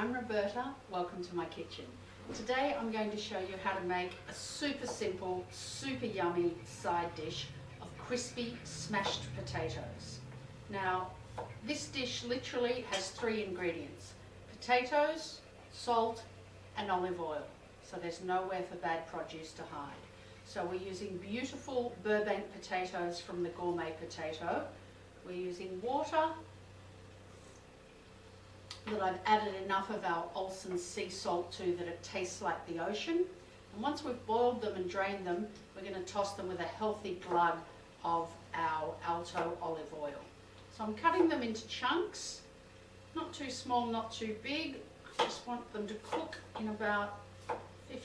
I'm Roberta, welcome to my kitchen. Today I'm going to show you how to make a super simple, super yummy side dish of crispy smashed potatoes. Now, this dish literally has 3 ingredients: potatoes, salt and olive oil. So there's nowhere for bad produce to hide. So we're using beautiful Burbank potatoes from the Gourmet Potato. We're using water that I've added enough of our Olsen's sea salt to that it tastes like the ocean. And once we've boiled them and drained them, we're going to toss them with a healthy glug of our Alto olive oil. So I'm cutting them into chunks, not too small, not too big. I just want them to cook in about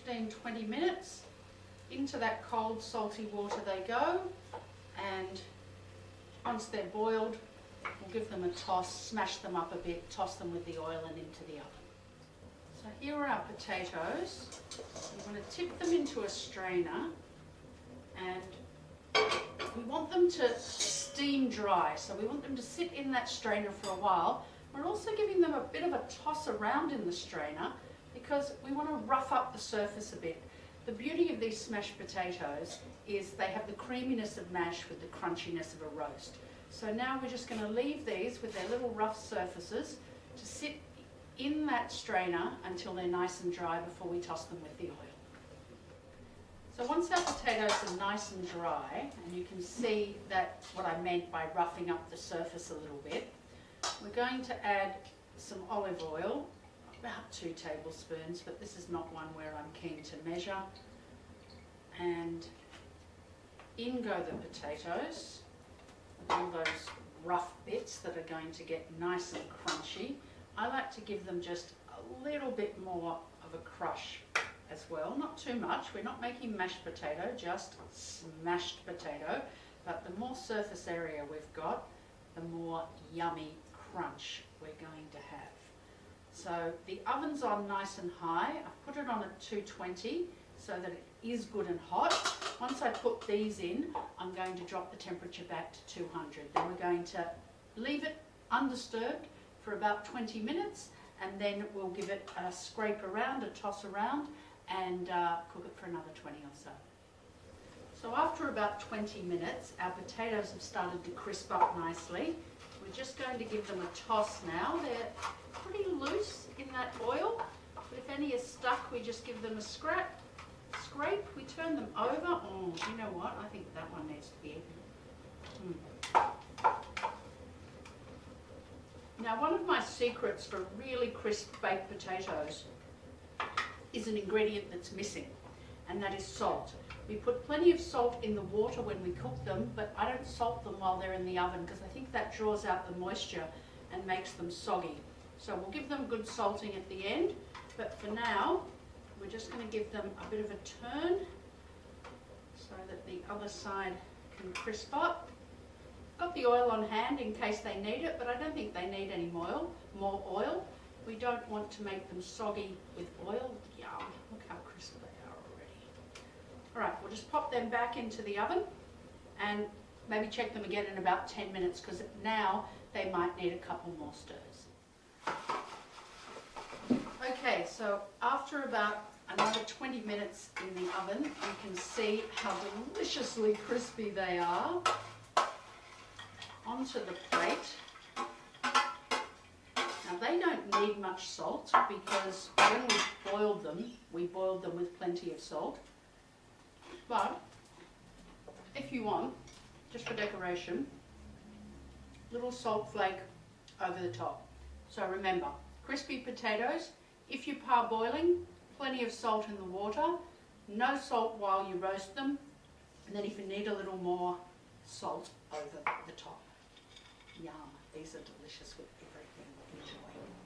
15-20 minutes. Into that cold salty water they go, and once they're boiled, we'll give them a toss, smash them up a bit, toss them with the oil and into the oven. So here are our potatoes. You want to tip them into a strainer, and we want them to steam dry. So we want them to sit in that strainer for a while. We're also giving them a bit of a toss around in the strainer because we want to rough up the surface a bit. The beauty of these smashed potatoes is they have the creaminess of mash with the crunchiness of a roast. So now we're just going to leave these with their little rough surfaces to sit in that strainer until they're nice and dry before we toss them with the oil. So once our potatoes are nice and dry, and you can see that what I meant by roughing up the surface a little bit, we're going to add some olive oil, about 2 tablespoons, but this is not one where I'm keen to measure. And in go the potatoes, all those rough bits that are going to get nice and crunchy. I like to give them just a little bit more of a crush as well, not too much. We're not making mashed potato, just smashed potato, but the more surface area we've got, the more yummy crunch we're going to have. So the oven's on nice and high. I've put it on at 220 so that it is good and hot. Once I put these in, I'm going to drop the temperature back to 200. Then we're going to leave it undisturbed for about 20 minutes, and then we'll give it a scrape around, a toss around, and cook it for another 20 or so. So after about 20 minutes, our potatoes have started to crisp up nicely. We're just going to give them a toss now. They're pretty loose in that oil. If any is stuck, we just give them a scrape. We turn them over. Oh, you know what? I think that one needs to be Now, one of my secrets for really crisp baked potatoes is an ingredient that's missing, and that is salt. We put plenty of salt in the water when we cook them, but I don't salt them while they're in the oven because I think that draws out the moisture and makes them soggy. So we'll give them good salting at the end, but for now, we're just going to give them a bit of a turn so that the other side can crisp up. Got the oil on hand in case they need it, but I don't think they need any more oil. We don't want to make them soggy with oil. Yum, look how crisp they are already. All right, we'll just pop them back into the oven and maybe check them again in about 10 minutes because now they might need a couple more stirs. Okay, so after about another 20 minutes in the oven, you can see how deliciously crispy they are. Onto the plate. Now they don't need much salt because when we boiled them with plenty of salt. But if you want, just for decoration, little salt flake over the top. So remember, crispy potatoes, if you parboiling, plenty of salt in the water, no salt while you roast them, and then if you need a little more, salt over the top. Yum, these are delicious with everything. Enjoy.